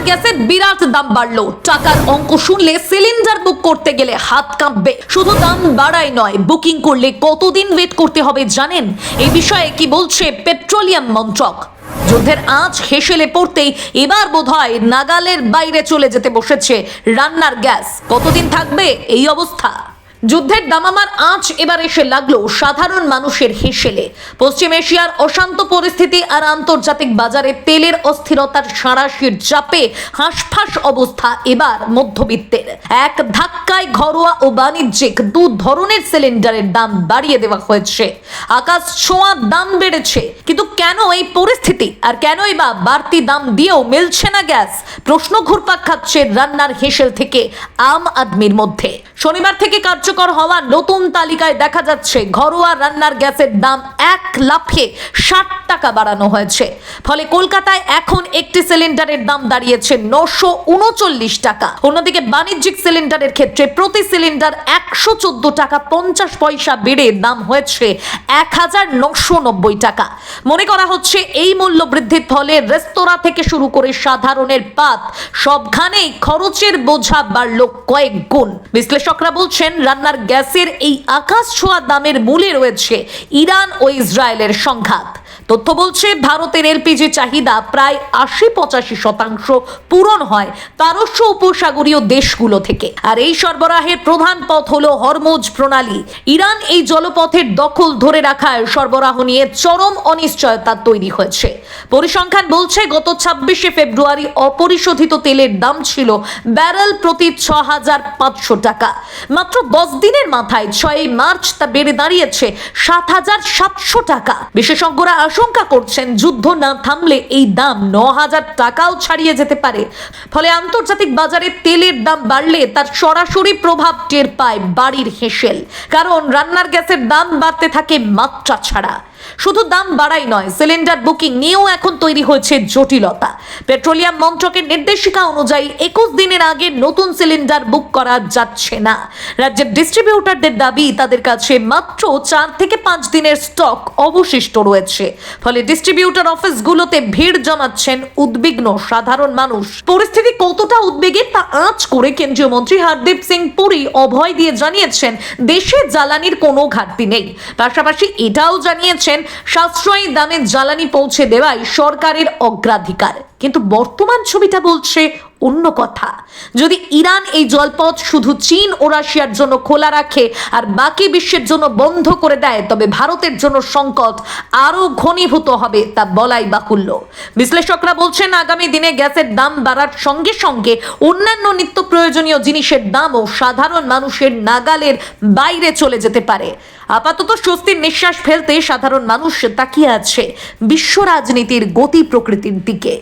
গ্যাসের বিরাট দাম বাড়লো। টাকার অঙ্ক শুনলে সিলিন্ডার বুক করতে গেলে হাত কাঁপবে। শুধু দাম বাড়াই নয়, বুকিং করলে কতদিন ওয়েট করতে হবে জানেন? এই বিষয়ে কি বলছে পেট্রোলিয়াম মন্ত্রক? যুদ্ধের আঁচ হেসেলে পড়তেই এবার বোধহয় নাগালের বাইরে চলে যেতে বসেছে রান্নার গ্যাস। কতদিন থাকবে এই অবস্থা? যুদ্ধের দামামার আঁচ এবার এসে লাগলো সাধারণ মানুষের হেসেলে। পশ্চিম এশিয়ার অশান্ত পরিস্থিতি আর আন্তর্জাতিক বাজারে তেলের অস্থিরতার সাঁড়াশির চাপে হাঁসফাঁস অবস্থা এবার মধ্যবিত্তের। এক ধাক্কায় ঘরোয়া ও বাণিজ্যিক দু ধরনের সিলিন্ডারের দাম বাড়িয়ে দেওয়া হয়েছে। আকাশ ছোঁয়া দাম বেড়েছে, কিন্তু কেন এই পরিস্থিতি? আর কেনই বা বাড়তি দাম দিয়েও মিলছে না গ্যাস? প্রশ্ন ঘুরপাক খাচ্ছে রান্নার হেসেল থেকে আম আদমির মধ্যে। শনিবার থেকে কার্যকর হওয়া নতুন তালিকায় দেখা যাচ্ছে ঘরোয়া রান্নার গ্যাসের দাম 1 লাফে 60 টাকা বাড়ানো হয়েছে। ফলে কলকাতায় এখন একটি সিলিন্ডারের দাম দাঁড়িয়েছে 939 টাকা। অন্যদিকে বাণিজ্যিক সিলিন্ডারের ক্ষেত্রে প্রতি সিলিন্ডার 114 টাকা 50 পয়সা বেড়ে দাম হয়েছে 1990 টাকা। মনে করা হচ্ছে এই মূল্য বৃদ্ধির ফলে রেস্তোরাঁ থেকে শুরু করে সাধারণের পাত সবখানেই খরচের বোঝা বাড়ল কয়েক গুণ। বিশ্লেষকরা বলছেন রান্নার গ্যাসের এই আকাশ ছোঁয়া দামের মূলে রয়েছে ইরান ও ইসরায়েলের সংঘাত। তথ্য বলছে ভারতের এলপিজি চাহিদা প্রায় 80-85% পূরণ হয় পারস্য উপসাগরীয় দেশগুলো থেকে। আর এই সরবরাহের প্রধান পথ হলো হরমুজ প্রণালী। ইরান এই জলপথের দখল ধরে রাখায় সরবরাহ নিয়ে চরম অনিশ্চয়তা তৈরি হয়েছে। পরিসংখ্যান বলছে গত 26শে ফেব্রুয়ারি অপরিশোধিত তেলের দাম ছিল ব্যারেল প্রতি 6500 টাকা। মাত্র 10 দিনের মাথায় 6 মার্চ তা বেড়ে দাঁড়িয়েছে 7700 টাকা। বিশেষজ্ঞরা আশঙ্কা করছেন যুদ্ধ না থামলে এই দাম 9000 টাকাও ছাড়িয়ে যেতে পারে। ফলে আন্তর্জাতিক বাজারে তেলের দাম বাড়লে তার সরাসরি প্রভাব টের পায় বাড়ির হেসেল। কারণ রান্নার গ্যাসের দাম বাড়তে থাকে মাত্রা ছাড়া। শুধু দাম বাড়াই নয়, সিলিন্ডার বুকিং নিয়েও এখন তৈরি হয়েছে জটিলতা। পেট্রোলিয়াম মন্ত্রকের নির্দেশিকা অনুযায়ী 21 দিনের আগে নতুন সিলিন্ডার বুক করা যাচ্ছে না। রাজ্যের ডিস্ট্রিবিউটরদের দাবি তাদের কাছে মাত্র 4 থেকে 5 দিনের স্টক অবশিষ্ট রয়েছে। ফলে ডিস্ট্রিবিউটর অফিসগুলোতে ভিড় জমাচ্ছেন উদ্বিগ্ন সাধারণ মানুষ। পরিস্থিতি কতটা উদ্বেগের তা আঁচ করে কেন্দ্রীয় মন্ত্রী হরদীপ সিং পুরী অভয় দিয়ে জানিয়েছেন দেশে জ্বালানির কোনো ঘাটতি নেই। পাশাপাশি এটাও জানিয়েছেন সাশ্রয়ী দামে জ্বালানি পৌঁছে দেওয়াই সরকারের অগ্রাধিকার। কিন্তু বর্তমান ছবিটা বলছে অন্য কথা। যদি ইরান এই জলপথ শুধু চীন ও রাশিয়ার জন্য খোলা রাখে আর বাকি বিশ্বের জন্য বন্ধ করে দেয়, তবে ভারতের জন্য সংকট আরো ঘনীভূত হবে তা বলাই বাহুল্য। বিশ্লেষকরা বলছেন আগামী দিনে গ্যাসের দাম বাড়ার সঙ্গে সঙ্গে অন্যান্য নিত্য প্রয়োজনীয় জিনিসের দামও সাধারণ মানুষের নাগালের বাইরে চলে যেতে পারে। আপাতত স্বস্তির নিঃশ্বাস ফেলতে সাধারণ মানুষ তাকিয়ে আছে বিশ্ব রাজনীতির গতি প্রকৃতির দিকে।